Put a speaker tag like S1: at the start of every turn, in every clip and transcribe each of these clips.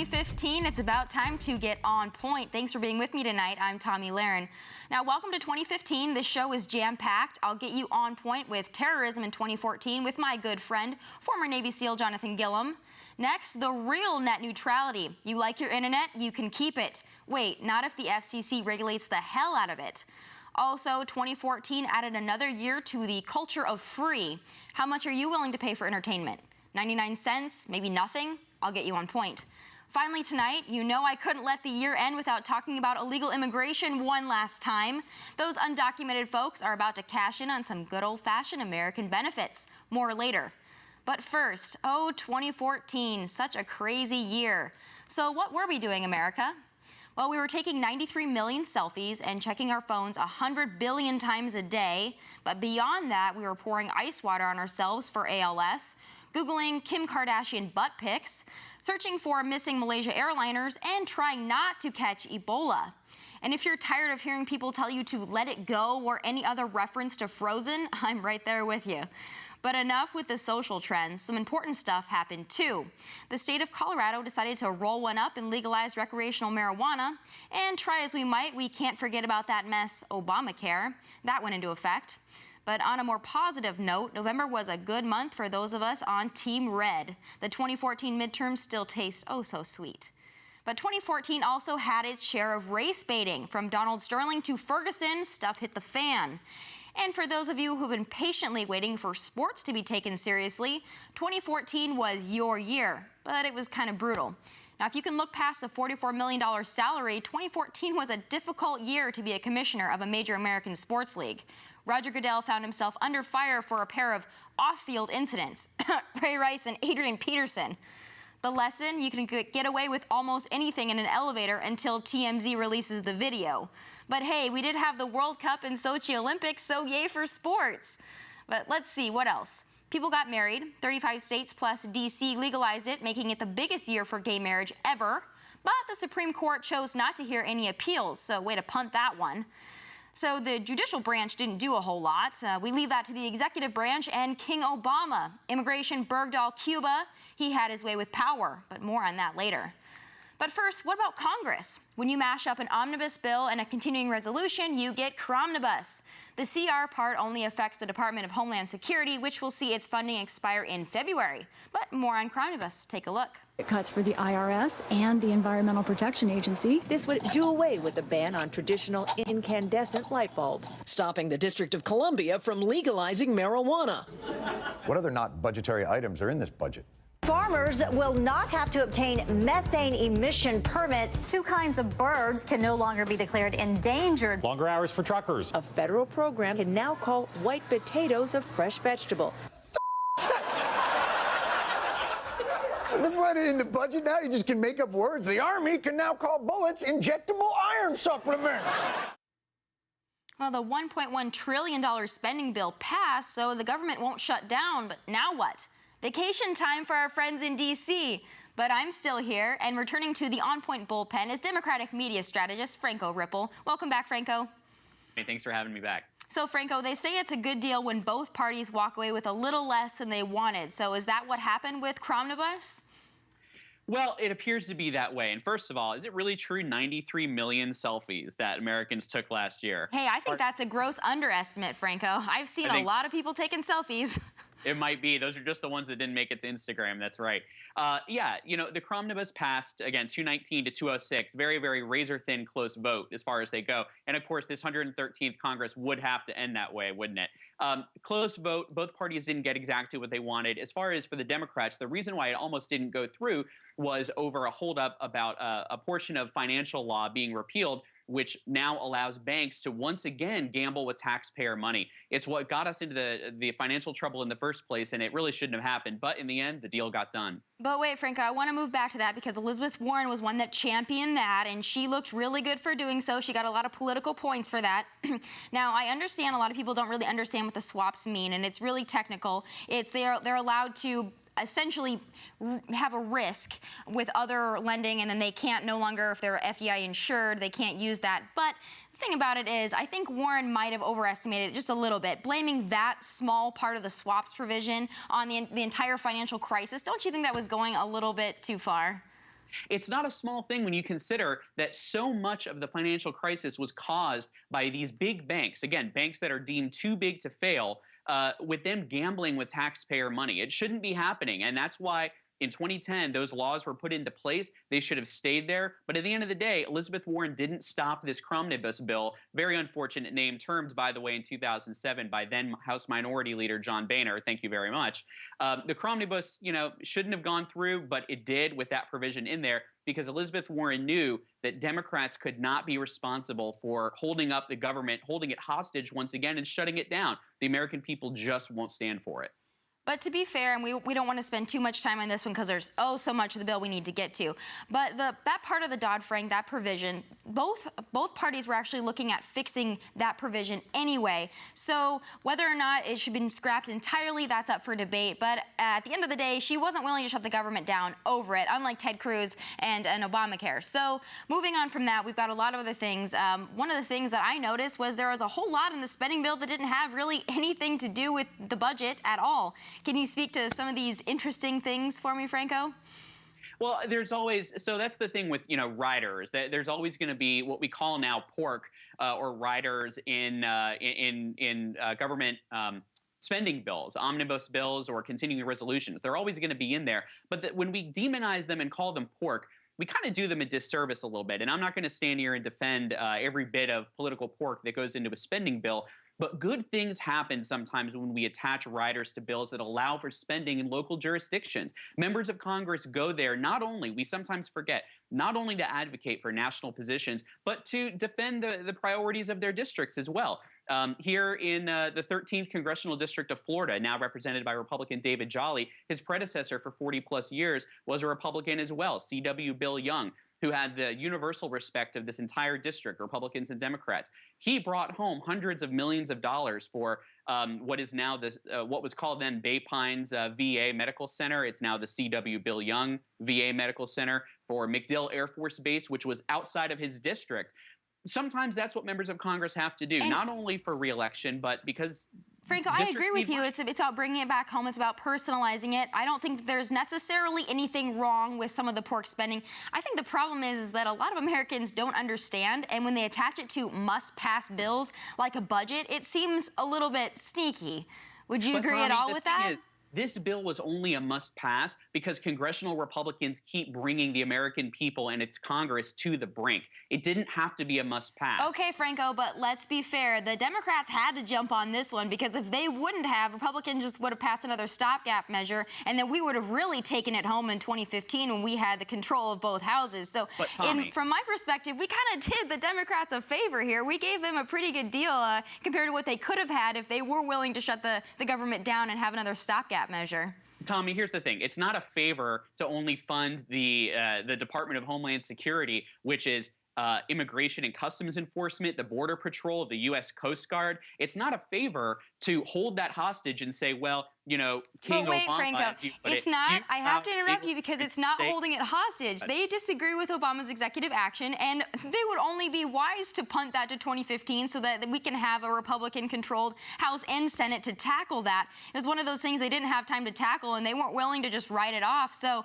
S1: 2015. It's about time to get on point. Thanks for being with me tonight. I'm Tomi Lahren. Now, welcome to 2015. This show is jam-packed. I'll get you on point with terrorism in 2014 with my good friend, former Navy SEAL Jonathan Gillum. Next, the real net neutrality. You like your internet? You can keep it. Wait, not if the FCC regulates the hell out of it. Also, 2014 added another year to the culture of free. How much are you willing to pay for entertainment? 99 cents? Maybe nothing? I'll get you on point. Finally tonight, you know I couldn't let the year end without talking about illegal immigration one last time. Those undocumented folks are about to cash in on some good old-fashioned American benefits. More later. But first, 2014, such a crazy year. So what were we doing, America? Well, we were taking 93 million selfies and checking our phones 100 billion times a day. But beyond that, we were pouring ice water on ourselves for ALS, Googling Kim Kardashian butt pics, searching for missing Malaysia airliners, and trying not to catch Ebola. And if you're tired of hearing people tell you to let it go or any other reference to Frozen, I'm right there with you. But enough with the social trends. Some important stuff happened too. The state of Colorado decided to roll one up and legalize recreational marijuana. And try as we might, we can't forget about that mess, Obamacare. That went into effect. But on a more positive note, November was a good month for those of us on Team Red. The 2014 midterms still taste oh so sweet. But 2014 also had its share of race baiting. From Donald Sterling to Ferguson, stuff hit the fan. And for those of you who've been patiently waiting for sports to be taken seriously, 2014 was your year, but it was kind of brutal. Now, if you can look past the $44 million salary, 2014 was a difficult year to be a commissioner of a major American sports league. Roger Goodell found himself under fire for a pair of off-field incidents, Ray Rice and Adrian Peterson. The lesson, you can get away with almost anything in an elevator until TMZ releases the video. But hey, we did have the World Cup and Sochi Olympics, so yay for sports. But let's see, what else? People got married. 35 states plus D.C. legalized it, making it the biggest year for gay marriage ever. But the Supreme Court chose not to hear any appeals, so way to punt that one. So the judicial branch didn't do a whole lot. We leave that to the executive branch and King Obama. Immigration Bergdahl, Cuba. He had his way with power, but more on that later. But first, what about Congress? When you mash up an omnibus bill and a continuing resolution, you get cromnibus. The CR part only affects the Department of Homeland Security, which will see its funding expire in February. But more on cromnibus. Take a look.
S2: Cuts for the IRS and the Environmental Protection Agency.
S3: This would do away with the ban on traditional incandescent light bulbs,
S4: stopping the District of Columbia from legalizing marijuana.
S5: What other not budgetary items are in this budget?
S6: Farmers will not have to obtain methane emission permits.
S7: Two kinds of birds can no longer be declared endangered.
S8: Longer hours for truckers.
S3: A federal program can now call white potatoes a fresh vegetable.
S5: In the budget now, you just can make up words. The Army can now call bullets injectable iron supplements.
S1: Well, the $1.1 trillion spending bill passed, so the government won't shut down. But now what? Vacation time for our friends in D.C. But I'm still here, and returning to the On Point bullpen is Democratic media strategist Franco Ripple. Welcome back, Franco.
S9: Hey, thanks for having me back.
S1: So, Franco, they say it's a good deal when both parties walk away with a little less than they wanted. So is that what happened with Cromnibus?
S9: Well, it appears to be that way. And first of all, is it really true 93 million selfies that Americans took last year?
S1: Hey, I think that's a gross underestimate, Franco. I've seen a lot of people taking selfies.
S9: It might be. Those are just the ones that didn't make it to Instagram. That's right. Yeah, you know, the Cromnibus passed, again, 219 to 206. Very, very razor-thin close vote as far as they go. And, of course, this 113th Congress would have to end that way, wouldn't it? Close vote. Both parties didn't get exactly what they wanted. As far as for the Democrats, the reason why it almost didn't go through was over a holdup about a portion of financial law being repealed, which now allows banks to once again gamble with taxpayer money. It's what got us into the financial trouble in the first place, and it really shouldn't have happened. But in the end, the deal got done.
S1: But wait, Franco, I want to move back to that because Elizabeth Warren was one that championed that, and she looked really good for doing so. She got a lot of political points for that. Now, I understand a lot of people don't really understand what the swaps mean, and it's really technical. They're allowed to essentially have a risk with other lending, and then they can't no longer, if they're FDI insured, they can't use that. But the thing about it is, I think Warren might have overestimated it just a little bit, blaming that small part of the swaps provision on the entire financial crisis. Don't you think that was going a little bit too far?
S9: It's not a small thing when you consider that so much of the financial crisis was caused by these big banks, again, banks that are deemed too big to fail, with them gambling with taxpayer money. It shouldn't be happening, and that's why in 2010, those laws were put into place. They should have stayed there. But at the end of the day, Elizabeth Warren didn't stop this Cromnibus bill. Very unfortunate name, termed, by the way, in 2007 by then House Minority Leader John Boehner. Thank you very much. The Cromnibus, shouldn't have gone through, but it did with that provision in there because Elizabeth Warren knew that Democrats could not be responsible for holding up the government, holding it hostage once again, and shutting it down. The American people just won't stand for it.
S1: But to be fair, and we don't want to spend too much time on this one because there's so much of the bill we need to get to. But that part of the Dodd-Frank, that provision, both parties were actually looking at fixing that provision anyway. So whether or not it should have been scrapped entirely, that's up for debate. But at the end of the day, she wasn't willing to shut the government down over it, unlike Ted Cruz and Obamacare. So moving on from that, we've got a lot of other things. One of the things that I noticed was there was a whole lot in the spending bill that didn't have really anything to do with the budget at all. Can you speak to some of these interesting things for me, Franco?
S9: Well, there's always, so that's the thing with, riders. There's always going to be what we call now pork or riders in government spending bills, omnibus bills, or continuing resolutions. They're always going to be in there. But when we demonize them and call them pork, we kind of do them a disservice a little bit. And I'm not going to stand here and defend every bit of political pork that goes into a spending bill. But good things happen sometimes when we attach riders to bills that allow for spending in local jurisdictions. Members of Congress go there not only, we sometimes forget, not only to advocate for national positions, but to defend the priorities of their districts as well. Here in the 13th Congressional District of Florida, now represented by Republican David Jolly, his predecessor for 40-plus years was a Republican as well, C.W. Bill Young, who had the universal respect of this entire district, Republicans and Democrats. He brought home hundreds of millions of dollars for what is now what was called then Bay Pines VA Medical Center. It's now the C.W. Bill Young VA Medical Center, for MacDill Air Force Base, which was outside of his district. Sometimes that's what members of Congress have to do, not only for re-election, but because
S1: Franco, I agree with you. It's about bringing it back home. It's about personalizing it. I don't think that there's necessarily anything wrong with some of the pork spending. I think the problem is that a lot of Americans don't understand, and when they attach it to must-pass bills like a budget, it seems a little bit sneaky. Would you agree at all with that?
S9: This bill was only a must-pass because congressional Republicans keep bringing the American people and its Congress to the brink. It didn't have to be a must-pass.
S1: Okay, Franco, but let's be fair. The Democrats had to jump on this one because if they wouldn't have, Republicans just would have passed another stopgap measure, and then we would have really taken it home in 2015 when we had the control of both houses. So from my perspective, we kind of did the Democrats a favor here. We gave them a pretty good deal compared to what they could have had if they were willing to shut the government down and have another stopgap measure.
S9: Tommy, here's the thing. It's not a favor to only fund the Department of Homeland Security, which is Immigration and Customs Enforcement, the Border Patrol, the U.S. Coast Guard. It's not a favor to hold that hostage and say, well, King
S1: but wait,
S9: Obama,
S1: Franco, it's not. I have to interrupt you because it's not holding it hostage. They disagree with Obama's executive action, and they would only be wise to punt that to 2015 so that we can have a Republican-controlled House and Senate to tackle that. It was one of those things they didn't have time to tackle, and they weren't willing to just write it off. So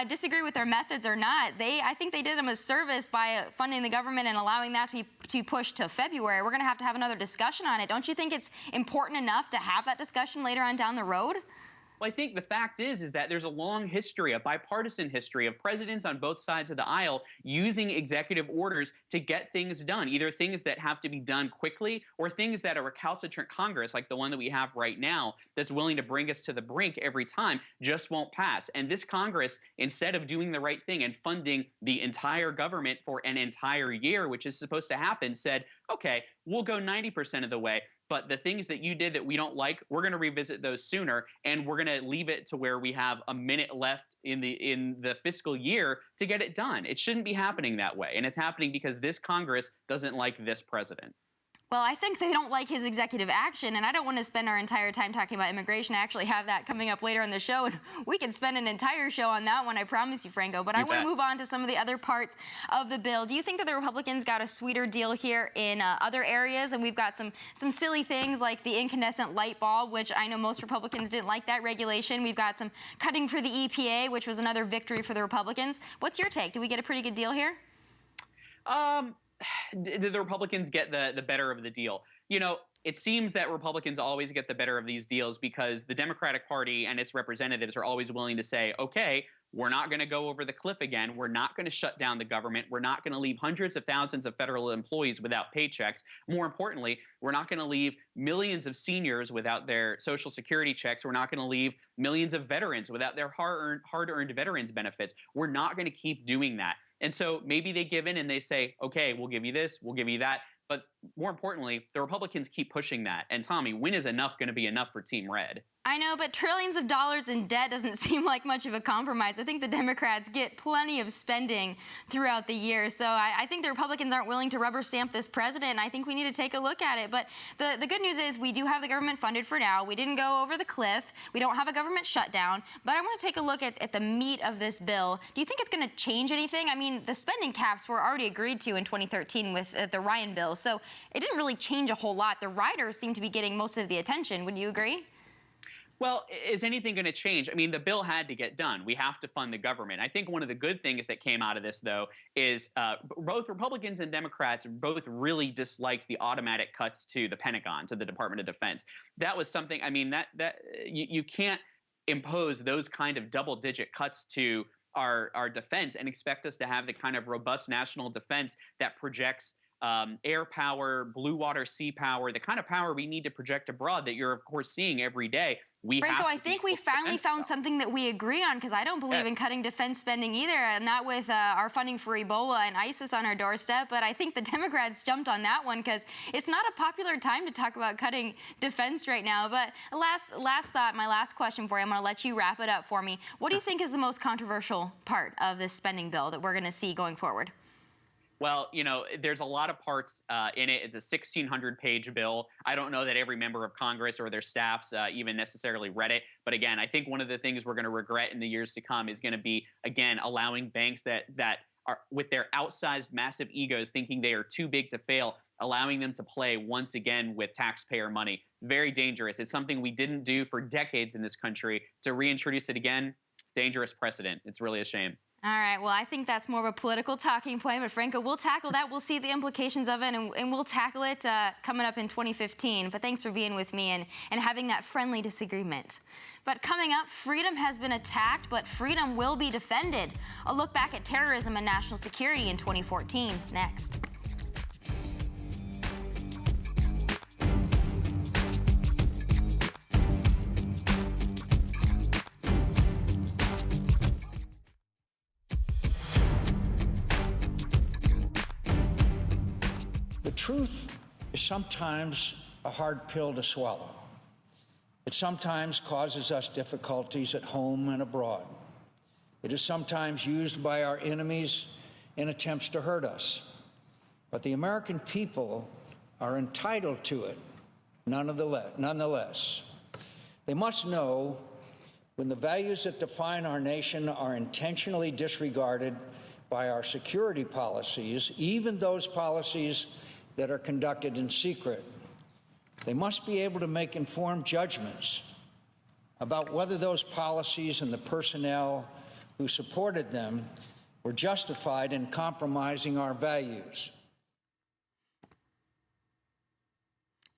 S1: disagree with their methods or not, I think they did them a service by funding the government and allowing that to be pushed to February. We're going to have another discussion on it. Don't you think it's important enough to have that discussion later on down the road? Well,
S9: I think the fact is that there's a long history, a bipartisan history of presidents on both sides of the aisle using executive orders to get things done, either things that have to be done quickly or things that a recalcitrant Congress, like the one that we have right now, that's willing to bring us to the brink every time, just won't pass. And this Congress, instead of doing the right thing and funding the entire government for an entire year, which is supposed to happen, said, okay, we'll go 90% of the way. But the things that you did that we don't like, we're going to revisit those sooner, and we're going to leave it to where we have a minute left in the fiscal year to get it done. It shouldn't be happening that way, and it's happening because this Congress doesn't like this president.
S1: Well, I think they don't like his executive action, and I don't want to spend our entire time talking about immigration. I actually have that coming up later in the show, and we can spend an entire show on that one, I promise you, Franco. But I want to move on to some of the other parts of the bill. Do you think that the Republicans got a sweeter deal here in other areas? And we've got some silly things like the incandescent light bulb, which I know most Republicans didn't like that regulation. We've got some cutting for the EPA, which was another victory for the Republicans. What's your take? Do we get a pretty good deal here?
S9: Did the Republicans get the better of the deal? You know, it seems that Republicans always get the better of these deals because the Democratic Party and its representatives are always willing to say, okay, we're not going to go over the cliff again. We're not going to shut down the government. We're not going to leave hundreds of thousands of federal employees without paychecks. More importantly, we're not going to leave millions of seniors without their Social Security checks. We're not going to leave millions of veterans without their hard-earned veterans benefits. We're not going to keep doing that. And so maybe they give in and they say, okay, we'll give you this, we'll give you that. But more importantly, the Republicans keep pushing that. And Tommy, when is enough going to be enough for Team Red?
S1: I know, but trillions of dollars in debt doesn't seem like much of a compromise. I think the Democrats get plenty of spending throughout the year. So I think the Republicans aren't willing to rubber stamp this president, and I think we need to take a look at it. But the good news is we do have the government funded for now. We didn't go over the cliff. We don't have a government shutdown. But I want to take a look at the meat of this bill. Do you think it's going to change anything? I mean, the spending caps were already agreed to in 2013 with the Ryan bill. So it didn't really change a whole lot. The riders seem to be getting most of the attention. Would you agree?
S9: Well, is anything going to change? I mean, the bill had to get done. We have to fund the government. I think one of the good things that came out of this, though, is both Republicans and Democrats both really disliked the automatic cuts to the Pentagon, to the Department of Defense. That was something, I mean, that you can't impose those kind of double-digit cuts to our defense and expect us to have the kind of robust national defense that projects air power, blue water, sea power, the kind of power we need to project abroad that you're, of course, seeing every day.
S1: Franco, I think we finally found something that we agree on, because I don't believe in cutting defense spending either, not with our funding for Ebola and ISIS on our doorstep. But I think the Democrats jumped on that one because it's not a popular time to talk about cutting defense right now. But last thought, my last question for you, I'm going to let you wrap it up for me. What do you think is the most controversial part of this spending bill that we're going to see going forward?
S9: Well, you know, there's a lot of parts in it. It's a 1,600-page bill. I don't know that every member of Congress or their staffs even necessarily read it. But again, I think one of the things we're going to regret in the years to come is going to be, again, allowing banks that are with their outsized massive egos thinking they are too big to fail, allowing them to play once again with taxpayer money. Very dangerous. It's something we didn't do for decades in this country. To reintroduce it again, dangerous precedent. It's really a shame.
S1: All right, well, I think that's more of a political talking point, but Franco, we'll tackle that. We'll see the implications of it, and we'll tackle it coming up in 2015. But thanks for being with me and having that friendly disagreement. But coming up, freedom has been attacked, but freedom will be defended. A look back at terrorism and national security in 2014, next.
S8: Truth is sometimes a hard pill to swallow. It sometimes causes us difficulties at home and abroad. It is sometimes used by our enemies in attempts to hurt us. But the American people are entitled to it nonetheless. They must know when the values that define our nation are intentionally disregarded by our security policies, even those policies that are conducted in secret. They must be able to make informed judgments about whether those policies and the personnel who supported them were justified in compromising our values.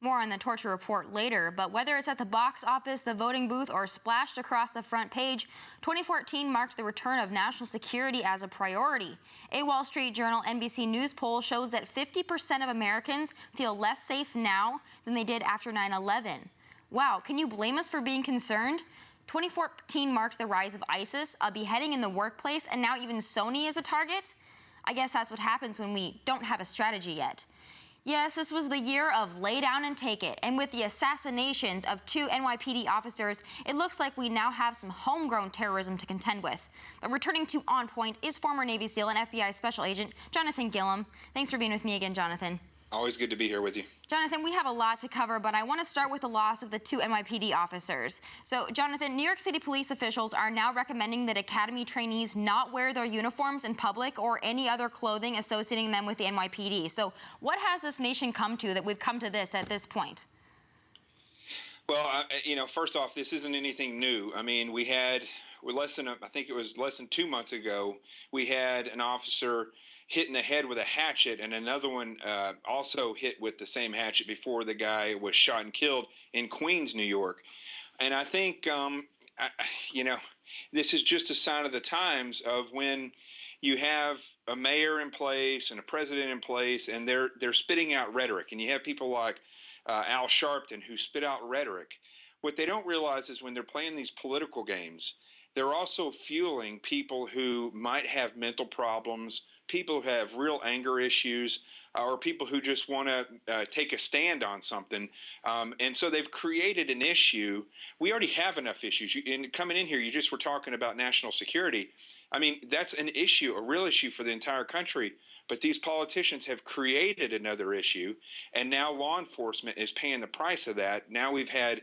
S1: More on the torture report later, but whether it's at the box office, the voting booth, or splashed across the front page, 2014 marked the return of national security as a priority. A Wall Street Journal NBC News poll shows that 50% of Americans feel less safe now than they did after 9/11. Wow, can you blame us for being concerned? 2014 marked the rise of ISIS, a beheading in the workplace, and now even Sony is a target? I guess that's what happens when we don't have a strategy yet. Yes, this was the year of lay down and take it, and with the assassinations of 2 NYPD officers, it looks like we now have some homegrown terrorism to contend with. But returning to On Point is former Navy SEAL and FBI Special Agent Jonathan Gillum. Thanks for being with me again, Jonathan.
S10: Always good to be here with you.
S1: Jonathan, we have a lot to cover, but I want to start with the loss of the 2 NYPD officers. So, Jonathan, New York City police officials are now recommending that Academy trainees not wear their uniforms in public or any other clothing associating them with the NYPD. So, what has this nation come to that we've come to this at this point?
S10: Well, first off, this isn't anything new. I mean, I think it was less than 2 months ago, we had an officer hit in the head with a hatchet, and another one also hit with the same hatchet before the guy was shot and killed in Queens, New York. And I think, this is just a sign of the times of when you have a mayor in place and a president in place, and they're spitting out rhetoric, and you have people like Al Sharpton who spit out rhetoric. What they don't realize is when they're playing these political games, they're also fueling people who might have mental problems, people who have real anger issues, or people who just want to take a stand on something. And so they've created an issue. We already have enough issues. Coming in here, you just were talking about national security. I mean, that's an issue, a real issue for the entire country. But these politicians have created another issue, and now law enforcement is paying the price of that. Now we've had,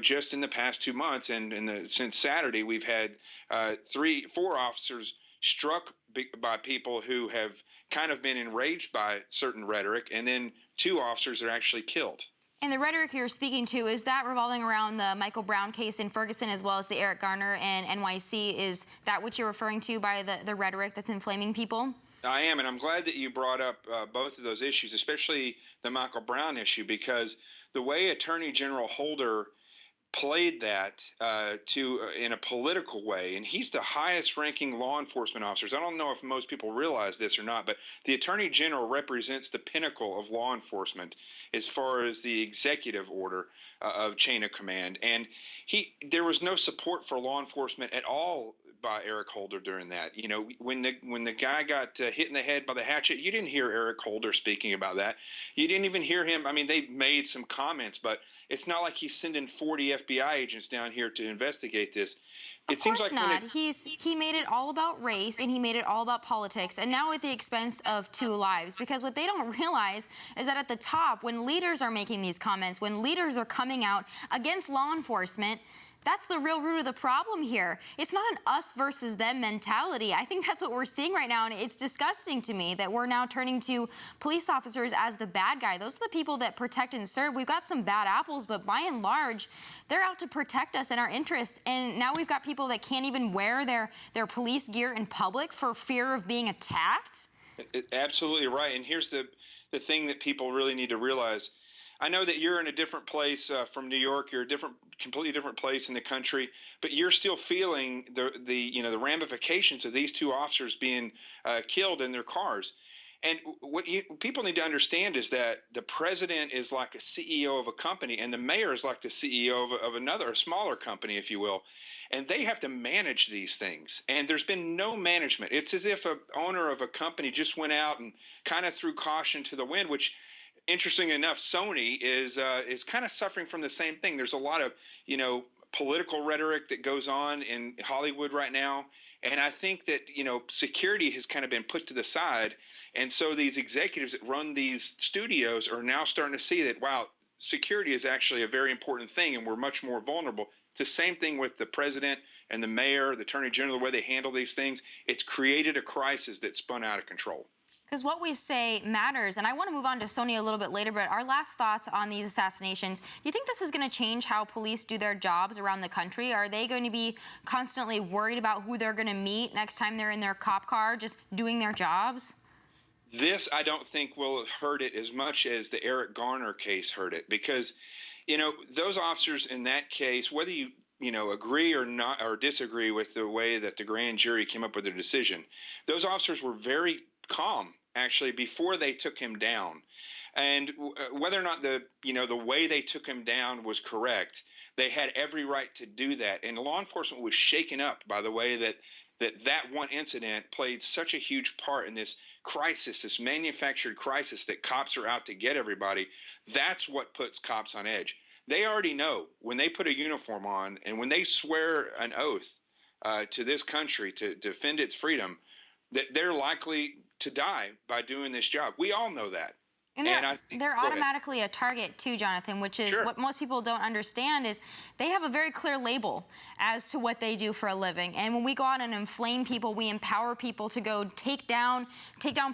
S10: just in the past 2 months and since Saturday, we've had 4 officers struck by people who have kind of been enraged by certain rhetoric, and then 2 officers are actually killed.
S1: And the rhetoric you're speaking to, is that revolving around the Michael Brown case in Ferguson as well as the Eric Garner and NYC? Is that what you're referring to by the rhetoric that's inflaming people?
S10: I am, and I'm glad that you brought up both of those issues, especially the Michael Brown issue, because the way Attorney General Holder played that in a political way, and he's the highest-ranking law enforcement officers. I don't know if most people realize this or not, but the Attorney General represents the pinnacle of law enforcement as far as the executive order of chain of command. And there was no support for law enforcement at all by Eric Holder during that. When the guy got hit in the head by the hatchet, you didn't hear Eric Holder speaking about that. You didn't even hear him. I mean, they made some comments, but it's not like he's sending 40 FBI agents down here to investigate this.
S1: Of course not. He made it all about race, and he made it all about politics, and now at the expense of 2 lives. Because what they don't realize is that at the top, when leaders are making these comments, when leaders are coming out against law enforcement, that's the real root of the problem here. It's not an us versus them mentality. I think that's what we're seeing right now, and it's disgusting to me that we're now turning to police officers as the bad guy. Those are the people that protect and serve. We've got some bad apples, but by and large, they're out to protect us and our interests. And now we've got people that can't even wear their police gear in public for fear of being attacked.
S10: Absolutely right. And here's the thing that people really need to realize. I know that you're in a different place from New York. You're a completely different place in the country, but you're still feeling the ramifications of these 2 officers being killed in their cars. And what people need to understand is that the president is like a CEO of a company, and the mayor is like the CEO of a smaller company, if you will. And they have to manage these things. And there's been no management. It's as if an owner of a company just went out and kind of threw caution to the wind, which, interesting enough, Sony is kind of suffering from the same thing. There's a lot of, political rhetoric that goes on in Hollywood right now. And I think that, security has kind of been put to the side. And so these executives that run these studios are now starting to see that, wow, security is actually a very important thing, and we're much more vulnerable. It's the same thing with the president and the mayor, the attorney general, the way they handle these things. It's created a crisis that spun out of control.
S1: Because what we say matters. And I want to move on to Sonia a little bit later, but our last thoughts on these assassinations. Do you think this is going to change how police do their jobs around the country? Are they going to be constantly worried about who they're going to meet next time they're in their cop car, just doing their jobs?
S10: This, I don't think, will hurt it as much as the Eric Garner case hurt it, because, those officers in that case, whether you agree or not or disagree with the way that the grand jury came up with their decision, those officers were very calm, actually, before they took him down. And whether or not the way they took him down was correct, they had every right to do that. And law enforcement was shaken up by the way that one incident played such a huge part in this crisis, this manufactured crisis that cops are out to get everybody. That's what puts cops on edge. They already know when they put a uniform on and when they swear an oath to this country to defend its freedom, that they're likely to die by doing this job. We all know that.
S1: And they're automatically a target too, Jonathan, which is what most people don't understand is they have a very clear label as to what they do for a living. And when we go out and inflame people, we empower people to go take down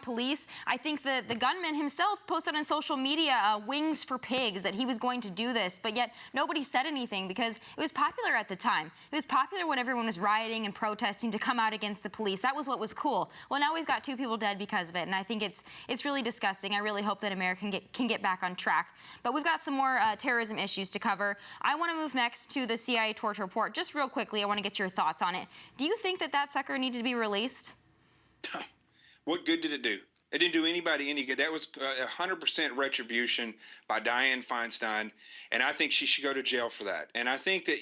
S1: police. I think that the gunman himself posted on social media wings for pigs, that he was going to do this, but yet nobody said anything because it was popular at the time. It was popular when everyone was rioting and protesting to come out against the police. That was what was cool. Well, now we've got 2 people dead because of it, and I think it's really disgusting. I really hope that America can get back on track. But we've got some more terrorism issues to cover. I want to move next to the CIA torture report. Just real quickly, I want to get your thoughts on it. Do you think that sucker needed to be released?
S10: What good did it do? It didn't do anybody any good. That was 100% retribution by Dianne Feinstein, and I think she should go to jail for that. And I think that,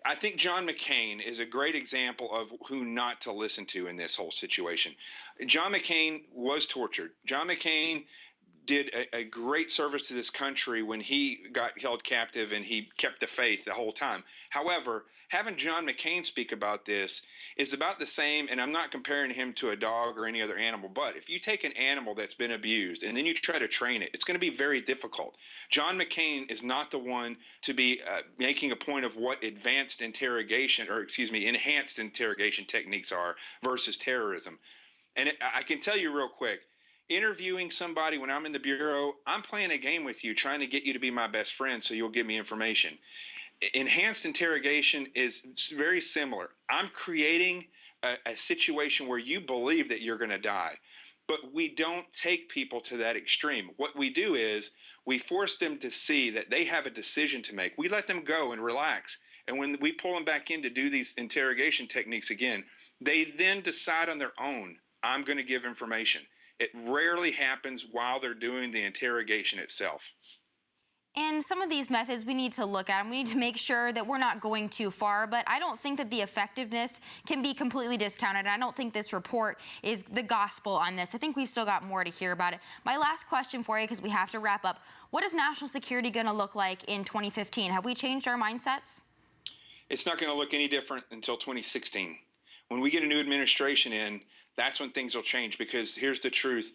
S10: I think John McCain is a great example of who not to listen to in this whole situation. John McCain was tortured. John McCain did a great service to this country when he got held captive and he kept the faith the whole time. However, having John McCain speak about this is about the same, and I'm not comparing him to a dog or any other animal, but if you take an animal that's been abused and then you try to train it, it's going to be very difficult. John McCain is not the one to be making a point of what enhanced interrogation techniques are versus terrorism. And I can tell you real quick, interviewing somebody when I'm in the Bureau, I'm playing a game with you, trying to get you to be my best friend so you'll give me information. Enhanced interrogation is very similar. I'm creating a situation where you believe that you're going to die, but we don't take people to that extreme. What we do is we force them to see that they have a decision to make. We let them go and relax. And when we pull them back in to do these interrogation techniques again, they then decide on their own, I'm going to give information. It rarely happens while they're doing the interrogation itself.
S1: And some of these methods we need to look at, and we need to make sure that we're not going too far, but I don't think that the effectiveness can be completely discounted. I don't think this report is the gospel on this. I think we've still got more to hear about it. My last question for you, because we have to wrap up, what is national security going to look like in 2015? Have we changed our mindsets?
S10: It's not going to look any different until 2016. When we get a new administration in, that's when things will change, because here's the truth.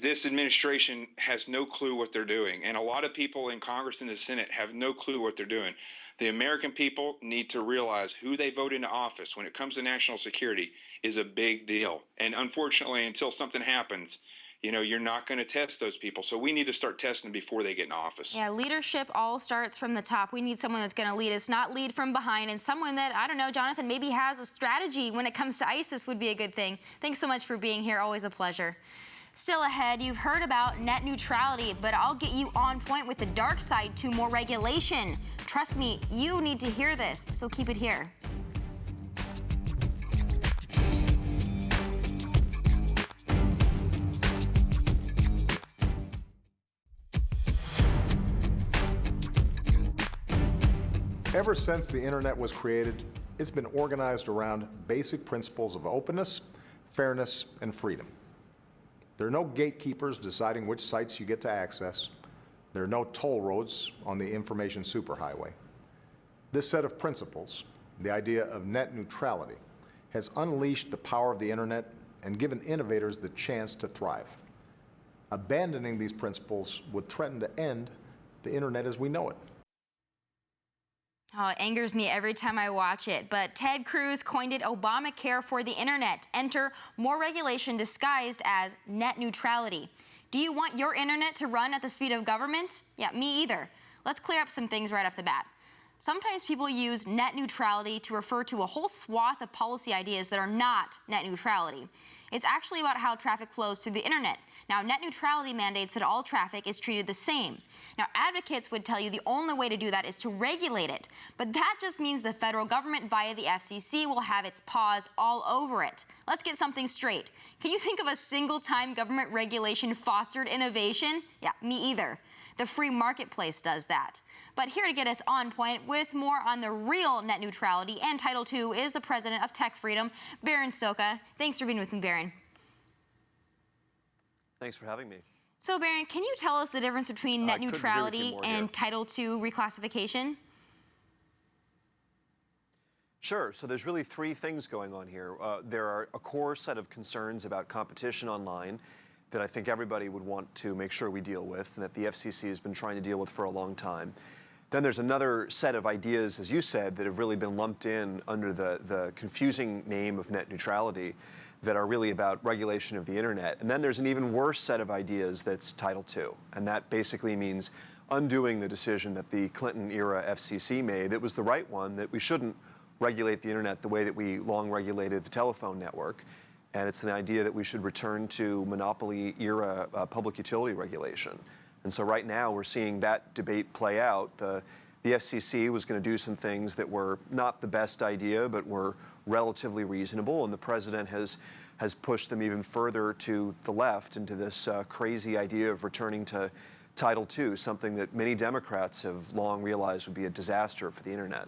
S10: This administration has no clue what they're doing, and a lot of people in Congress and the Senate have no clue what they're doing. The American people need to realize who they vote into office when it comes to national security is a big deal. And unfortunately, until something happens, you're not going to test those people. So we need to start testing them before they get in office.
S1: Yeah, leadership all starts from the top. We need someone that's going to lead us, not lead from behind, and someone that, I don't know, Jonathan, maybe has a strategy when it comes to ISIS would be a good thing. Thanks so much for being here. Always a pleasure. Still ahead, you've heard about net neutrality, but I'll get you on point with the dark side to more regulation. Trust me, you need to hear this, so keep it here.
S11: Ever since the internet was created, it's been organized around basic principles of openness, fairness, and freedom. There are no gatekeepers deciding which sites you get to access. There are no toll roads on the information superhighway. This set of principles, the idea of net neutrality, has unleashed the power of the internet and given innovators the chance to thrive. Abandoning these principles would threaten to end the internet as we know it.
S1: Oh, it angers me every time I watch it, but Ted Cruz coined it Obamacare for the internet. Enter more regulation disguised as net neutrality. Do you want your internet to run at the speed of government? Yeah, me either. Let's clear up some things right off the bat. Sometimes people use net neutrality to refer to a whole swath of policy ideas that are not net neutrality. It's actually about how traffic flows through the internet. Now, net neutrality mandates that all traffic is treated the same. Now, advocates would tell you the only way to do that is to regulate it. But that just means the federal government via the FCC will have its paws all over it. Let's get something straight. Can you think of a single-time government regulation fostered innovation? Yeah, me either. The free marketplace does that. But here to get us on point with more on the real net neutrality and Title II is the president of Tech Freedom, Baron Soka. Thanks for being with me, Baron.
S12: Thanks for having me.
S1: So, Baron, can you tell us the difference between net neutrality and Title II reclassification?
S12: Sure. So there's really three things going on here. There are a core set of concerns about competition online. that I think everybody would want to make sure we deal with, and that the FCC has been trying to deal with for a long time. Then there's another set of ideas, as you said, that have really been lumped in under the confusing name of net neutrality that are really about regulation of the internet. And then there's an even worse set of ideas that's Title II. And that basically means undoing the decision that the Clinton-era FCC made that was the right one, that we shouldn't regulate the internet the way that we long regulated the telephone network. And it's an idea that we should return to monopoly-era public utility regulation. And so right now we're seeing that debate play out. The FCC was going to do some things that were not the best idea, but were relatively reasonable, and the president has pushed them even further to the left into this crazy idea of returning to Title II, something that many Democrats have long realized would be a disaster for the internet.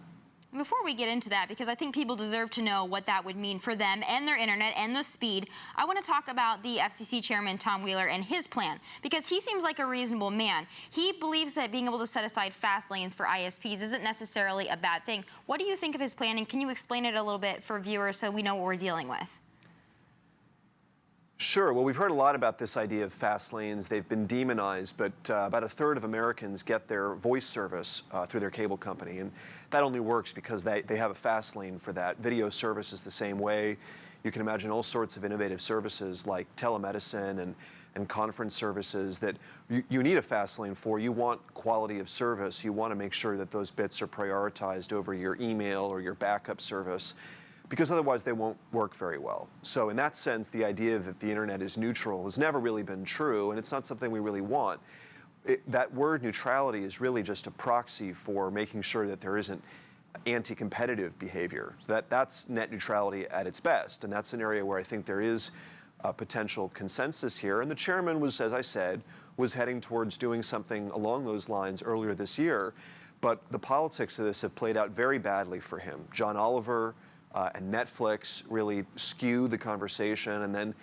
S1: Before we get into that, because I think people deserve to know what that would mean for them and their internet and the speed, I want to talk about the FCC chairman, Tom Wheeler, and his plan, because he seems like a reasonable man. He believes that being able to set aside fast lanes for ISPs isn't necessarily a bad thing. What do you think of his plan, and can you explain it a little bit for viewers so we know what we're dealing with?
S12: Sure. Well, we've heard a lot about this idea of fast lanes. They've been demonized, but about a third of Americans get their voice service through their cable company, and that only works because they have a fast lane for that. Video service is the same way. You can imagine all sorts of innovative services like telemedicine and conference services that you need a fast lane for. You want quality of service. You want to make sure that those bits are prioritized over your email or your backup service, because otherwise they won't work very well. So in that sense, the idea that the internet is neutral has never really been true, and it's not something we really want. That word neutrality is really just a proxy for making sure that there isn't anti-competitive behavior. So that's net neutrality at its best, and that's an area where I think there is a potential consensus here. And the chairman was, as I said, was heading towards doing something along those lines earlier this year, but the politics of this have played out very badly for him. John Oliver and Netflix really skewed the conversation, and then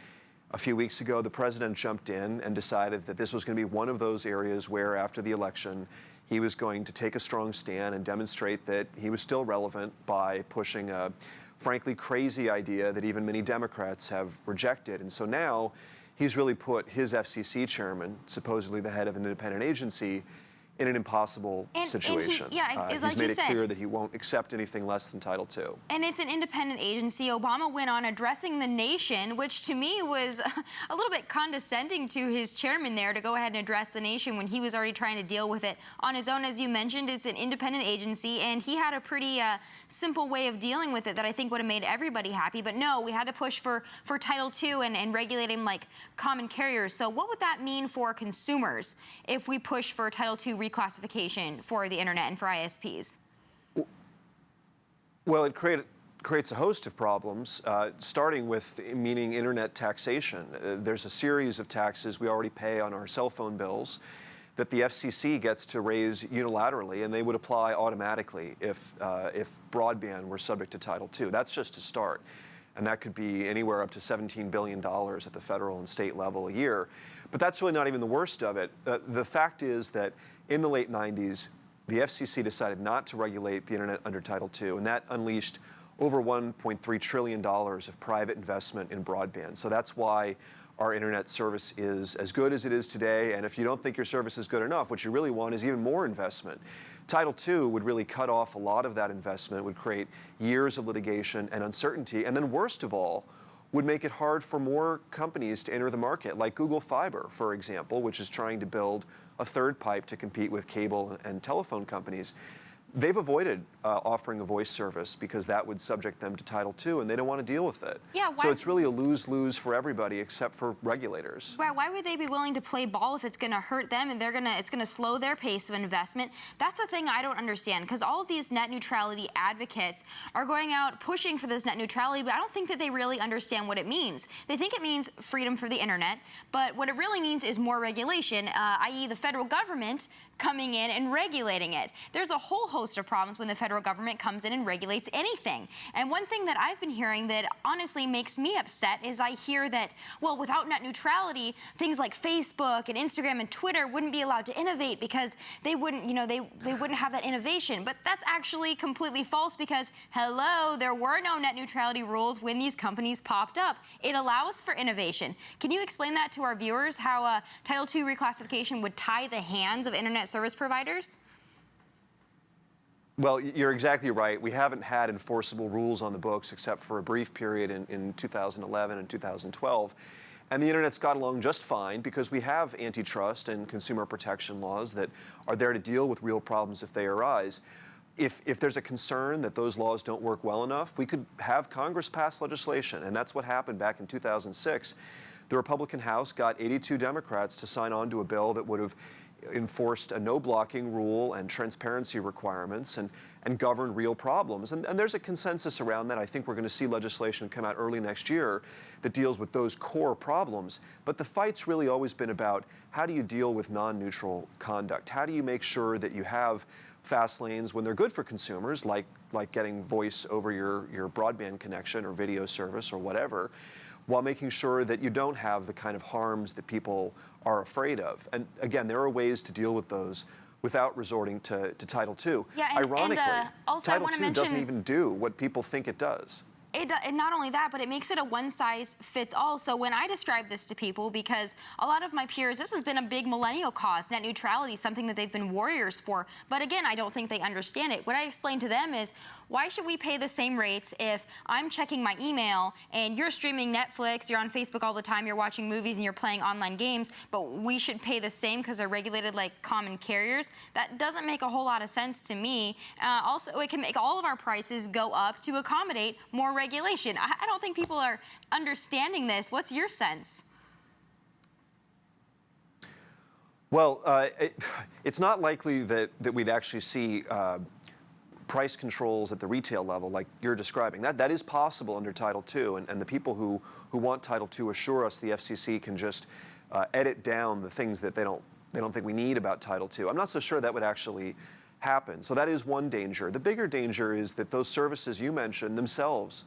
S12: a few weeks ago the president jumped in and decided that this was going to be one of those areas where after the election he was going to take a strong stand and demonstrate that he was still relevant by pushing a frankly crazy idea that even many Democrats have rejected. And so now he's really put his FCC chairman, supposedly the head of an independent agency, in an impossible situation. He's made it clear that he won't accept anything less than Title II.
S1: And it's an independent agency. Obama went on addressing the nation, which to me was a little bit condescending to his chairman there to go ahead and address the nation when he was already trying to deal with it on his own. As you mentioned, it's an independent agency, and he had a pretty simple way of dealing with it that I think would have made everybody happy. But no, we had to push for Title II and regulate him like common carriers. So what would that mean for consumers if we push for Title II reclassification for the internet and for ISPs?
S12: Well, it creates a host of problems, starting with meaning internet taxation. There's a series of taxes we already pay on our cell phone bills that the FCC gets to raise unilaterally, and they would apply automatically if broadband were subject to Title II. That's just a start. And that could be anywhere up to $17 billion at the federal and state level a year. But that's really not even the worst of it. The fact is that in the late 90s, the FCC decided not to regulate the internet under Title II, and that unleashed over $1.3 trillion of private investment in broadband. So that's why our internet service is as good as it is today, and if you don't think your service is good enough, what you really want is even more investment. Title II would really cut off a lot of that investment, would create years of litigation and uncertainty, and then worst of all, would make it hard for more companies to enter the market, like Google Fiber, for example, which is trying to build a third pipe to compete with cable and telephone companies. They've avoided offering a voice service because that would subject them to Title II, and they don't want to deal with it. So it's really a lose-lose for everybody except for regulators.
S1: Why would they be willing to play ball if it's going to hurt them and it's going to slow their pace of investment? That's the thing I don't understand, because all of these net neutrality advocates are going out pushing for this net neutrality, but I don't think that they really understand what it means. They think it means freedom for the internet, but what it really means is more regulation, i.e. the federal government coming in and regulating it. There's a whole host of problems when the federal government comes in and regulates anything. And one thing that I've been hearing that honestly makes me upset is I hear that, well, without net neutrality, things like Facebook and Instagram and Twitter wouldn't be allowed to innovate because they wouldn't, they wouldn't have that innovation. But that's actually completely false because, hello, there were no net neutrality rules when these companies popped up. It allows for innovation. Can you explain that to our viewers, how Title II reclassification would tie the hands of internet service providers?
S12: Well, you're exactly right. We haven't had enforceable rules on the books except for a brief period in 2011 and 2012. And the internet's got along just fine because we have antitrust and consumer protection laws that are there to deal with real problems if they arise. If there's a concern that those laws don't work well enough, we could have Congress pass legislation. And that's what happened back in 2006. The Republican House got 82 Democrats to sign on to a bill that would have enforced a no-blocking rule and transparency requirements and governed real problems. And there's a consensus around that. I think we're going to see legislation come out early next year that deals with those core problems. But the fight's really always been about how do you deal with non-neutral conduct? How do you make sure that you have fast lanes when they're good for consumers, like getting voice over your broadband connection or video service or whatever, while making sure that you don't have the kind of harms that people are afraid of. And again, there are ways to deal with those without resorting to Title II.
S1: Yeah,
S12: ironically,
S1: also
S12: Title II doesn't even do what people think it does.
S1: And not only that, but it makes it a one-size-fits-all. So when I describe this to people, because a lot of my peers, this has been a big millennial cause, net neutrality, something that they've been warriors for. But again, I don't think they understand it. What I explain to them is, why should we pay the same rates if I'm checking my email and you're streaming Netflix, you're on Facebook all the time, you're watching movies and you're playing online games, but we should pay the same because they're regulated like common carriers? That doesn't make a whole lot of sense to me. Also, it can make all of our prices go up to accommodate more regulation. I don't think people are understanding this. What's your sense?
S12: Well, it's not likely that we'd actually see price controls at the retail level like you're describing. That is possible under Title II, and the people who want Title II assure us the FCC can just edit down the things that they don't think we need about Title II. I'm not so sure that would actually happen. So that is one danger. The bigger danger is that those services you mentioned themselves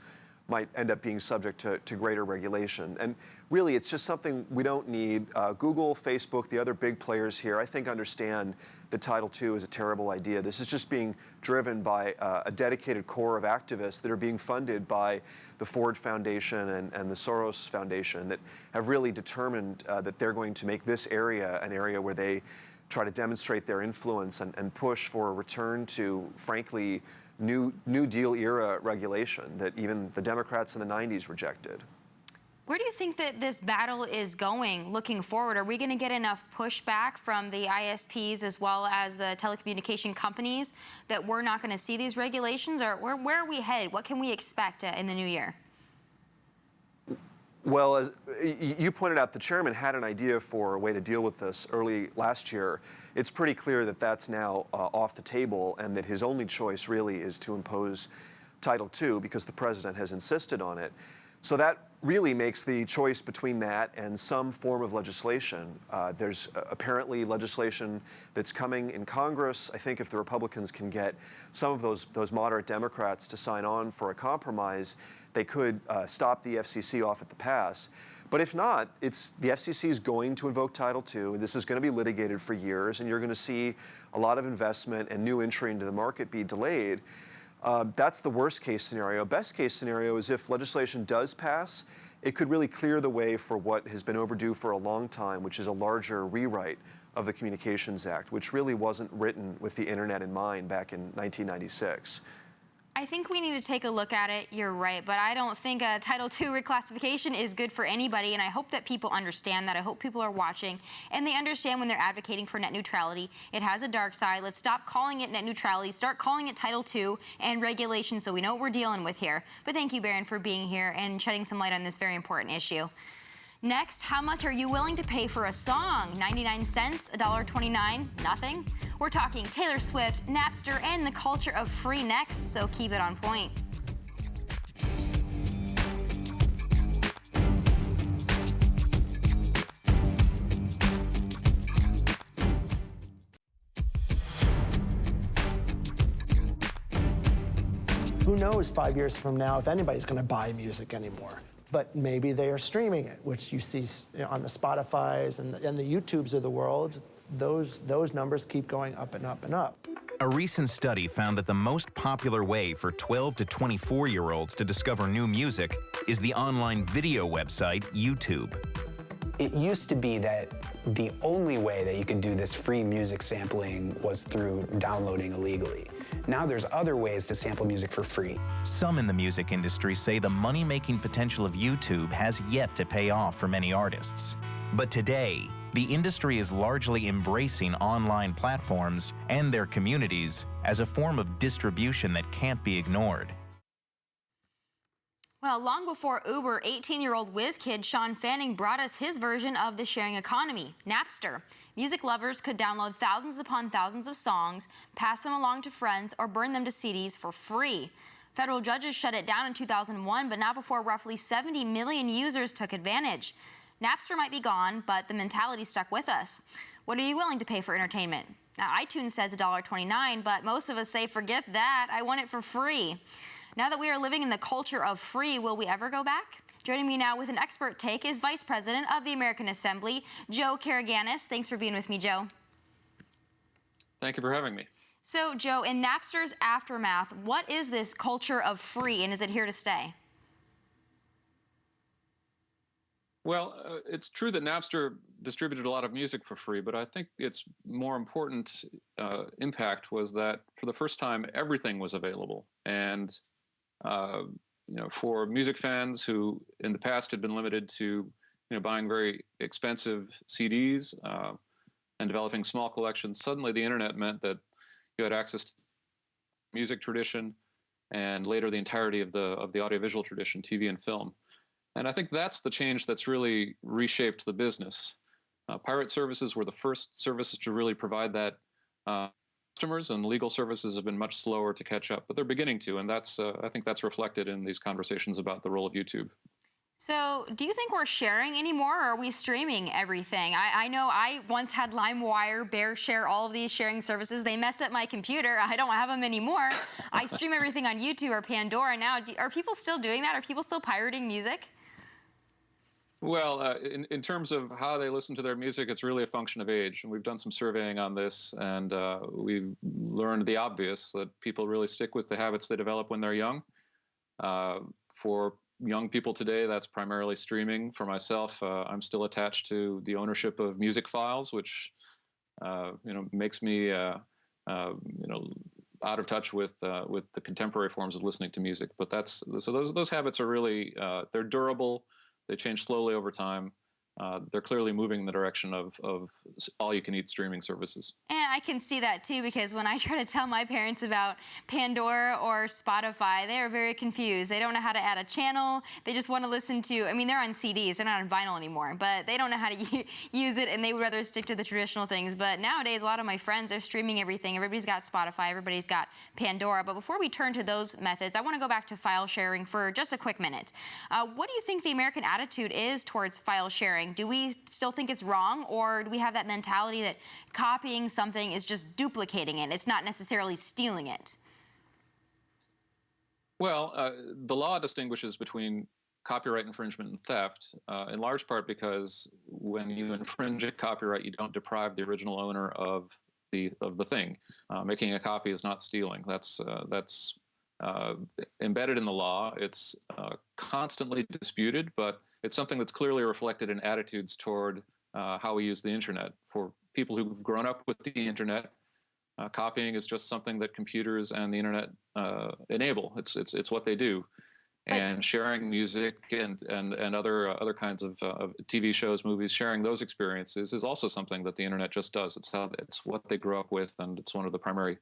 S12: might end up being subject to greater regulation. And really, it's just something we don't need. Google, Facebook, the other big players here, I think understand that Title II is a terrible idea. This is just being driven by a dedicated core of activists that are being funded by the Ford Foundation and the Soros Foundation that have really determined that they're going to make this area an area where they try to demonstrate their influence and push for a return to, frankly, New Deal era regulation that even the Democrats in the 90s rejected.
S1: Where do you think that this battle is going looking forward? Are we going to get enough pushback from the ISPs as well as the telecommunication companies that we're not going to see these regulations? Or where are we headed? What can we expect in the new year?
S12: Well, as you pointed out, the chairman had an idea for a way to deal with this early last year. It's pretty clear that that's now off the table and that his only choice really is to impose Title II because the president has insisted on it. So that really makes the choice between that and some form of legislation. There's apparently legislation that's coming in Congress. I think if the Republicans can get some of those moderate Democrats to sign on for a compromise, they could stop the FCC off at the pass. But if not, the FCC is going to invoke Title II. This is going to be litigated for years, and you're going to see a lot of investment and new entry into the market be delayed. That's the worst case scenario. Best case scenario is if legislation does pass, it could really clear the way for what has been overdue for a long time, which is a larger rewrite of the Communications Act, which really wasn't written with the internet in mind back in 1996.
S1: I think we need to take a look at it. You're right, but I don't think a Title II reclassification is good for anybody, and I hope that people understand that. I hope people are watching, and they understand when they're advocating for net neutrality. It has a dark side. Let's stop calling it net neutrality, start calling it Title II and regulation so we know what we're dealing with here. But thank you, Baron, for being here and shedding some light on this very important issue. Next, how much are you willing to pay for a song? 99 cents, $1.29, nothing? We're talking Taylor Swift, Napster, and the culture of free next, so keep it on point.
S13: Who knows 5 years from now if anybody's going to buy music anymore? But maybe they are streaming it, which you see on the Spotifys and the YouTubes of the world. Those numbers keep going up and up and up.
S14: A recent study found that the most popular way for 12 to 24-year-olds to discover new music is the online video website YouTube.
S15: It used to be that the only way that you could do this free music sampling was through downloading illegally. Now there's other ways to sample music for free.
S14: Some in the music industry say the money-making potential of YouTube has yet to pay off for many artists. But today, the industry is largely embracing online platforms and their communities as a form of distribution that can't be ignored.
S1: Well, long before Uber, 18-year-old whiz kid Sean Fanning brought us his version of the sharing economy, Napster. Music lovers could download thousands upon thousands of songs, pass them along to friends, or burn them to CDs for free. Federal judges shut it down in 2001, but not before roughly 70 million users took advantage. Napster might be gone, but the mentality stuck with us. What are you willing to pay for entertainment? Now, iTunes says $1.29, but most of us say, forget that, I want it for free. Now that we are living in the culture of free, will we ever go back? Joining me now with an expert take is Vice President of the American Assembly, Joe Karaganis. Thanks for being with me, Joe.
S16: Thank you for having me.
S1: So, Joe, in Napster's aftermath, what is this culture of free, and is it here to stay?
S16: Well, it's true that Napster distributed a lot of music for free, but I think its more important impact was that for the first time, everything was available. And for music fans who in the past had been limited to buying very expensive CDs and developing small collections, suddenly the internet meant that you had access to music tradition and later the entirety of the audiovisual tradition, TV and film. And I think that's the change that's really reshaped the business. Pirate services were the first services to really provide that customers, and legal services have been much slower to catch up, but they're beginning to, and that's I think that's reflected in these conversations about the role of YouTube.
S1: So, do you think we're sharing anymore, or are we streaming everything? I know I once had LimeWire, BearShare, all of these sharing services. They mess up my computer. I don't have them anymore. I stream everything on YouTube or Pandora now. Are people still doing that? Are people still pirating music?
S16: Well, in terms of how they listen to their music, it's really a function of age. And we've done some surveying on this, and we've learned the obvious, that people really stick with the habits they develop when they're young. For young people today, that's primarily streaming. For myself, I'm still attached to the ownership of music files, which makes me out of touch with the contemporary forms of listening to music. But those habits are really they're durable. They change slowly over time. They're clearly moving in the direction of all-you-can-eat streaming services.
S1: And I can see that, too, because when I try to tell my parents about Pandora or Spotify, they are very confused. They don't know how to add a channel. They just want to listen to, they're on CDs. They're not on vinyl anymore, but they don't know how to use it, and they would rather stick to the traditional things. But nowadays, a lot of my friends are streaming everything. Everybody's got Spotify. Everybody's got Pandora. But before we turn to those methods, I want to go back to file sharing for just a quick minute. What do you think the American attitude is towards file sharing? Do we still think it's wrong, or do we have that mentality that copying something is just duplicating it? It's not necessarily stealing it.
S16: Well, the law distinguishes between copyright infringement and theft, in large part because when you infringe a copyright, you don't deprive the original owner of the thing. Making a copy is not stealing. That's embedded in the law. It's constantly disputed, but it's something that's clearly reflected in attitudes toward how we use the internet. For people who've grown up with the internet, copying is just something that computers and the internet enable. It's what they do. And sharing music and other kinds of TV shows, movies, sharing those experiences is also something that the internet just does. It's what they grew up with, and it's one of the primary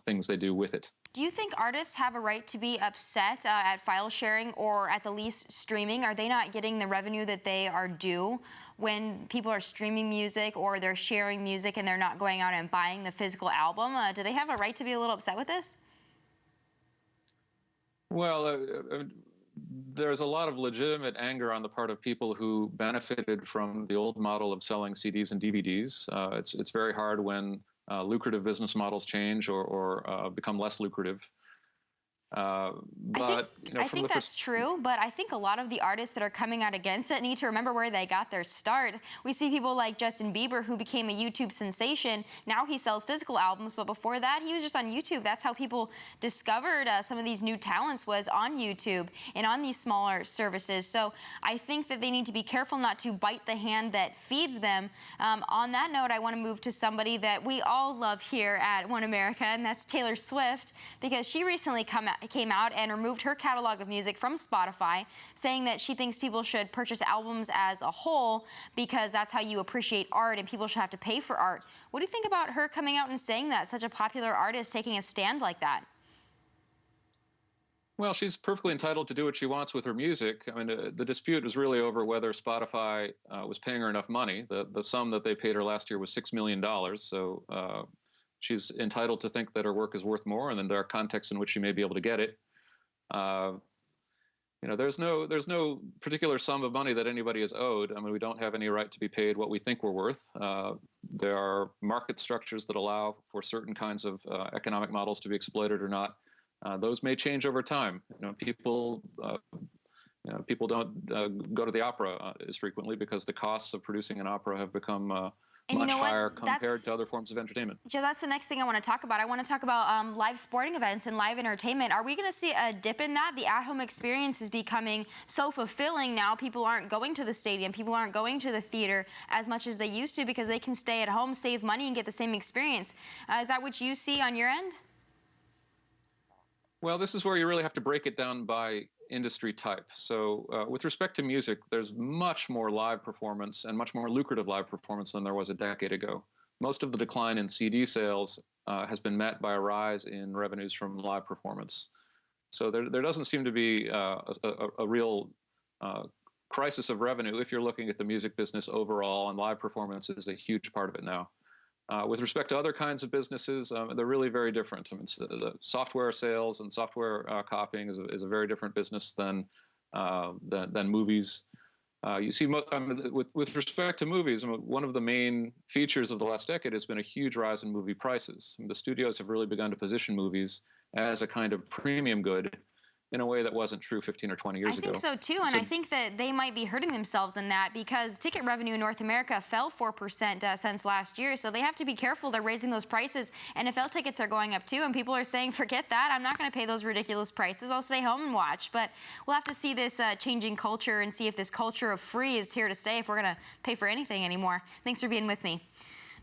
S16: things they do with it.
S1: Do you think artists have a right to be upset at file sharing, or at the least streaming? Are they not getting the revenue that they are due when people are streaming music or they're sharing music and they're not going out and buying the physical album? Do they have a right to be a little upset with this? Well,
S16: there's a lot of legitimate anger on the part of people who benefited from the old model of selling CDs and DVDs. It's very hard when lucrative business models change or become less lucrative.
S1: I think that's true, but I think a lot of the artists that are coming out against it need to remember where they got their start. We see people like Justin Bieber, who became a YouTube sensation. Now he sells physical albums, but before that, he was just on YouTube. That's how people discovered some of these new talents, was on YouTube and on these smaller services. So I think that they need to be careful not to bite the hand that feeds them. On that note, I want to move to somebody that we all love here at One America, and that's Taylor Swift, because she recently came out and removed her catalog of music from Spotify, saying that she thinks people should purchase albums as a whole because that's how you appreciate art and people should have to pay for art. What do you think about her coming out and saying that, such a popular artist taking a stand like that?
S16: Well, she's perfectly entitled to do what she wants with her music. I mean, the dispute was really over whether Spotify was paying her enough money. The sum that they paid her last year was $6 million, so she's entitled to think that her work is worth more, and then there are contexts in which she may be able to get it. There's no particular sum of money that anybody is owed. I mean, we don't have any right to be paid what we think we're worth. There are market structures that allow for certain kinds of economic models to be exploited or not. Those may change over time. People don't go to the opera as frequently because the costs of producing an opera have become much higher compared to other forms of entertainment.
S1: Joe, that's the next thing I want to talk about. I want to talk about live sporting events and live entertainment. Are we going to see a dip in that? The at-home experience is becoming so fulfilling now. People aren't going to the stadium. People aren't going to the theater as much as they used to because they can stay at home, save money, and get the same experience. Is that what you see on your end?
S16: Well, this is where you really have to break it down by industry type. So with respect to music, there's much more live performance and much more lucrative live performance than there was a decade ago. Most of the decline in CD sales has been met by a rise in revenues from live performance. So there doesn't seem to be a real crisis of revenue if you're looking at the music business overall, and live performance is a huge part of it now. With respect to other kinds of businesses, they're really very different. I mean, the software sales and software copying is a very different business than movies. You see, with respect to movies, one of the main features of the last decade has been a huge rise in movie prices. I mean, the studios have really begun to position movies as a kind of premium good in a way that wasn't true 15 or 20 years ago.
S1: I think so too, and I think that they might be hurting themselves in that because ticket revenue in North America fell 4% since last year, so they have to be careful. They're raising those prices. NFL tickets are going up too, and people are saying, forget that, I'm not going to pay those ridiculous prices, I'll stay home and watch. But we'll have to see this changing culture and see if this culture of free is here to stay, if we're going to pay for anything anymore. Thanks for being with me.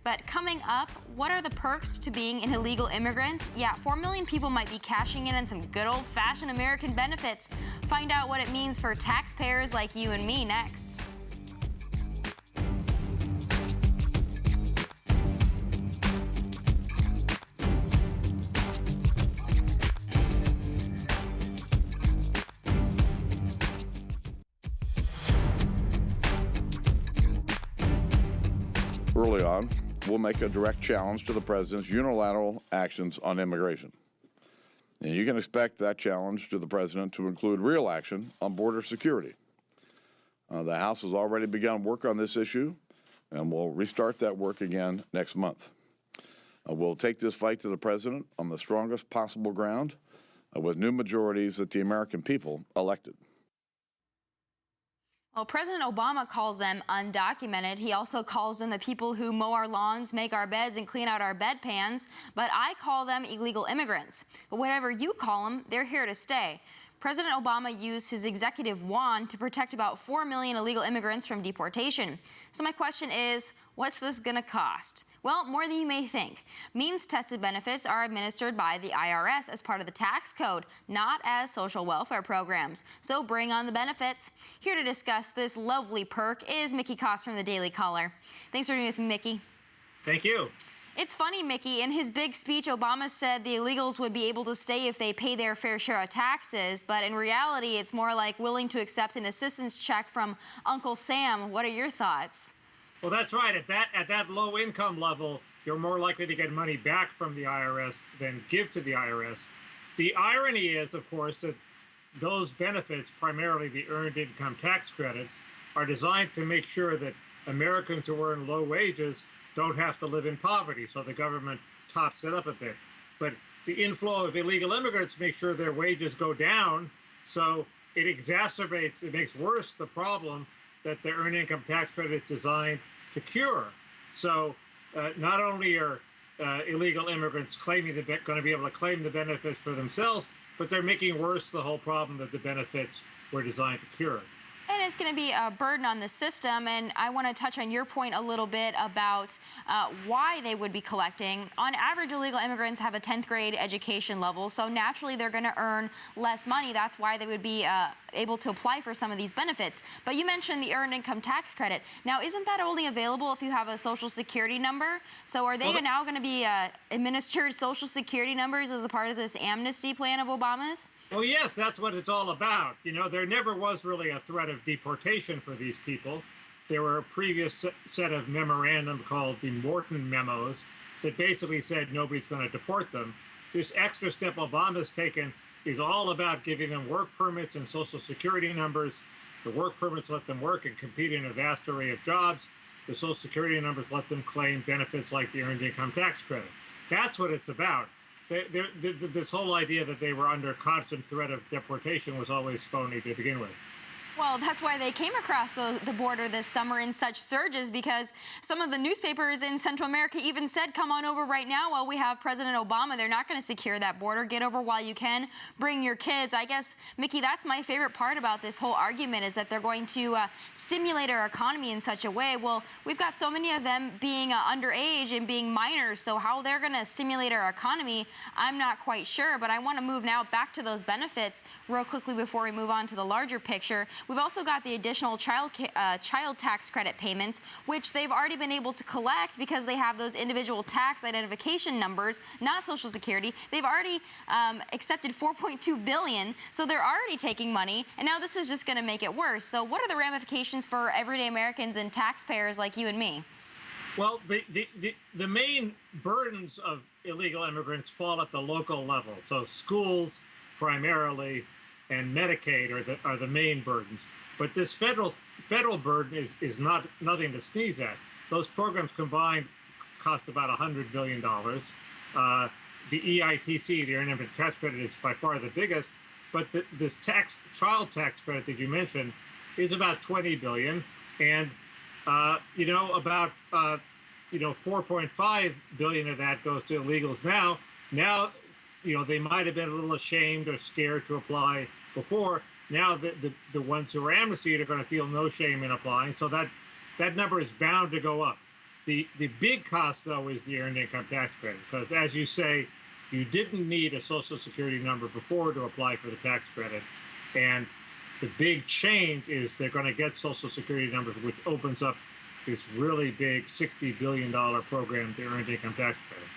S1: But coming up, what are the perks to being an illegal immigrant? Yeah, 4 million people might be cashing in on some good old-fashioned American benefits. Find out what it means for taxpayers like you and me next.
S17: Early on, we'll make a direct challenge to the president's unilateral actions on immigration. And you can expect that challenge to the president to include real action on border security. The House has already begun work on this issue, and we'll restart that work again next month. We'll take this fight to the president on the strongest possible ground with new majorities that the American people elected.
S1: Well, President Obama calls them undocumented. He also calls them the people who mow our lawns, make our beds, and clean out our bedpans. But I call them illegal immigrants. But whatever you call them, they're here to stay. President Obama used his executive wand to protect about 4 million illegal immigrants from deportation. So my question is, what's this going to cost? Well, more than you may think. Means-tested benefits are administered by the IRS as part of the tax code, not as social welfare programs. So bring on the benefits. Here to discuss this lovely perk is Mickey Koss from the Daily Caller. Thanks for being with me, Mickey.
S18: Thank you.
S1: It's funny, Mickey, in his big speech, Obama said the illegals would be able to stay if they pay their fair share of taxes, but in reality, it's more like willing to accept an assistance check from Uncle Sam. What are your thoughts?
S18: Well, that's right. At that low income level, you're more likely to get money back from the IRS than give to the IRS. The irony is, of course, that those benefits, primarily the earned income tax credits, are designed to make sure that Americans who earn low wages don't have to live in poverty, so the government tops it up a bit. but the inflow of illegal immigrants makes sure their wages go down. So it exacerbates, it makes worse the problem that the earned income tax credit is designed to cure. So not only are illegal immigrants going to be able to claim the benefits for themselves, but they're making worse the whole problem that the benefits were designed to cure.
S1: And it's going to be a burden on the system, and I want to touch on your point a little bit about why they would be collecting. On average, illegal immigrants have a 10th grade education level, so naturally they're going to earn less money. That's why they would be able to apply for some of these benefits. But you mentioned the earned income tax credit. Now, isn't that only available if you have a Social Security number? So are they now going to be administered Social Security numbers as a part of this amnesty plan of Obama's?
S18: Oh, yes, that's what it's all about. You know, there never was really a threat of deportation for these people. There were a previous set of memorandum called the Morton Memos that basically said nobody's going to deport them. This extra step Obama's taken is all about giving them work permits and Social Security numbers. The work permits let them work and compete in a vast array of jobs. The Social Security numbers let them claim benefits like the Earned Income Tax Credit. That's what it's about. This whole idea that they were under constant threat of deportation was always phony to begin with.
S1: Well, that's why they came across the border this summer in such surges, because some of the newspapers in Central America even said, come on over right now while we have President Obama. They're not going to secure that border. Get over while you can. Bring your kids. I guess, Mickey, that's my favorite part about this whole argument, is that they're going to stimulate our economy in such a way. Well, we've got so many of them being underage and being minors, so how they're going to stimulate our economy, I'm not quite sure. But I want to move now back to those benefits real quickly before we move on to the larger picture. We've also got the additional child tax credit payments, which they've already been able to collect because they have those individual tax identification numbers, not Social Security. They've already accepted $4.2 billion, so they're already taking money, and now this is just going to make it worse. So what are the ramifications for everyday Americans and taxpayers like you and me?
S18: Well, the main burdens of illegal immigrants fall at the local level. So schools primarily and Medicaid are the main burdens. But this federal burden is nothing to sneeze at. Those programs combined cost about $100 billion. The EITC, the Earned Income Tax Credit, is by far the biggest. But this child tax credit that you mentioned is about $20 billion, and about 4.5 billion of that goes to illegals now. Now, they might have been a little ashamed or scared to apply before. Now the ones who are amnestied are going to feel no shame in applying, so that number is bound to go up. The big cost, though, is the Earned Income Tax Credit, because as you say, you didn't need a Social Security number before to apply for the tax credit, and the big change is they're going to get Social Security numbers, which opens up this really big $60 billion program, the Earned Income Tax Credit.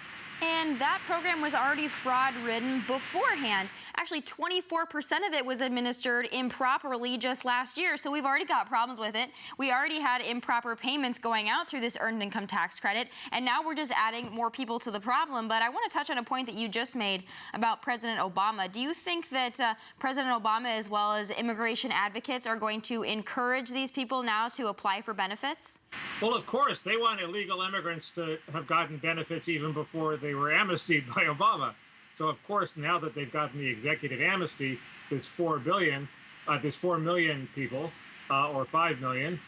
S1: And that program was already fraud-ridden beforehand. Actually, 24% of it was administered improperly just last year, so we've already got problems with it. We already had improper payments going out through this Earned Income Tax Credit, and now we're just adding more people to the problem. But I want to touch on a point that you just made about President Obama. Do you think that President Obama, as well as immigration advocates, are going to encourage these people now to apply for benefits?
S18: Well, of course, they want illegal immigrants to have gotten benefits even before they were amnestied by Obama. So, of course, now that they've gotten the executive amnesty, there's 4 million people, or 5 million.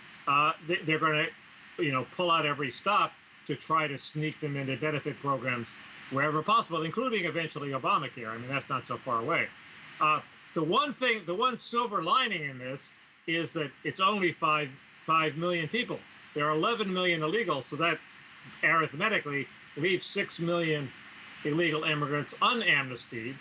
S18: They're going to, pull out every stop to try to sneak them into benefit programs wherever possible, including eventually Obamacare. I mean, that's not so far away. The one silver lining in this is that it's only 5 million people. There are 11 million illegals, so that arithmetically leaves 6 million illegal immigrants unamnestied,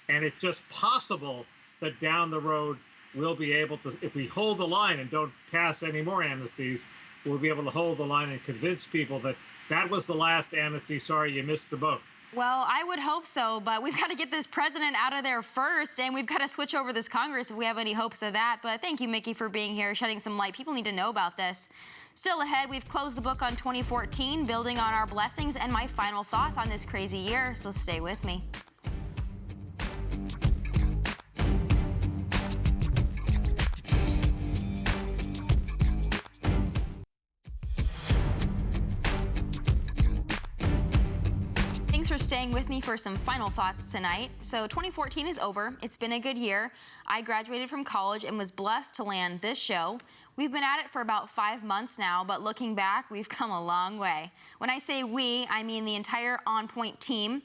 S18: and it's just possible that down the road we'll be able to, if we hold the line and don't pass any more amnesties, we'll be able to hold the line and convince people that that was the last amnesty. Sorry, you missed the boat.
S1: Well, I would hope so, but we've got to get this president out of there first, and we've got to switch over this Congress if we have any hopes of that. But thank you, Mickey, for being here, shedding some light. People need to know about this. Still ahead, we've closed the book on 2014, building on our blessings and my final thoughts on this crazy year, so stay with me. staying with me for some final thoughts tonight. So 2014 is over. It's been a good year. I graduated from college and was blessed to land this show. We've been at it for about 5 months now, but looking back, we've come a long way. When I say we, I mean the entire On Point team.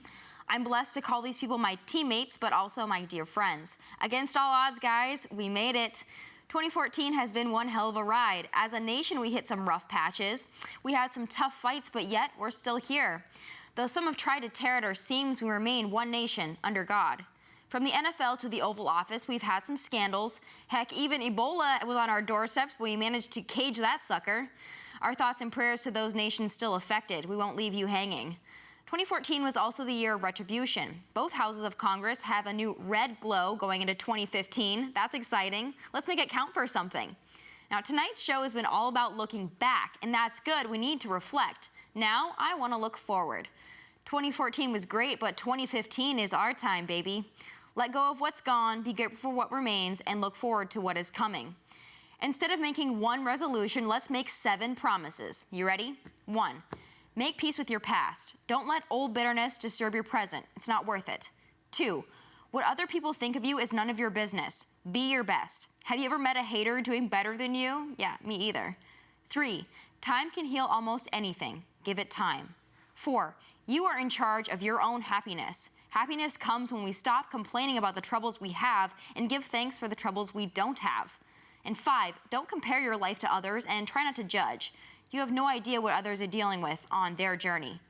S1: I'm blessed to call these people my teammates, but also my dear friends. Against all odds, guys, we made it. 2014 has been one hell of a ride. As a nation, we hit some rough patches. We had some tough fights, but yet we're still here. Though some have tried to tear at our seams, we remain one nation under God. From the NFL to the Oval Office, we've had some scandals. Heck, even Ebola was on our doorsteps, but we managed to cage that sucker. Our thoughts and prayers to those nations still affected. We won't leave you hanging. 2014 was also the year of retribution. Both houses of Congress have a new red glow going into 2015. That's exciting. Let's make it count for something. Now, tonight's show has been all about looking back, and that's good. We need to reflect. Now, I want to look forward. 2014 was great, but 2015 is our time, baby. Let go of what's gone, be grateful for what remains, and look forward to what is coming. Instead of making one resolution, let's make 7 promises. You ready? 1. Make peace with your past. Don't let old bitterness disturb your present. It's not worth it. 2. What other people think of you is none of your business. Be your best. Have you ever met a hater doing better than you? Yeah, me either. 3. Time can heal almost anything. Give it time. 4. You are in charge of your own happiness. Happiness comes when we stop complaining about the troubles we have and give thanks for the troubles we don't have. And 5, don't compare your life to others and try not to judge. You have no idea what others are dealing with on their journey.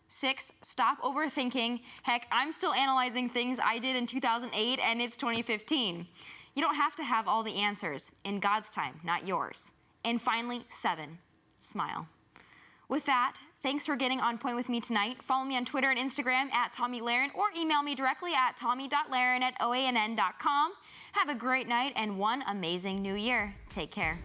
S1: 6, stop overthinking. Heck, I'm still analyzing things I did in 2008 and it's 2015. You don't have to have all the answers. In God's time, not yours. And finally, 7, smile. With that, thanks for getting on point with me tonight. Follow me on Twitter and Instagram at Tomi Lahren or email me directly at tommy.lahren@oann.com. Have a great night and one amazing new year. Take care.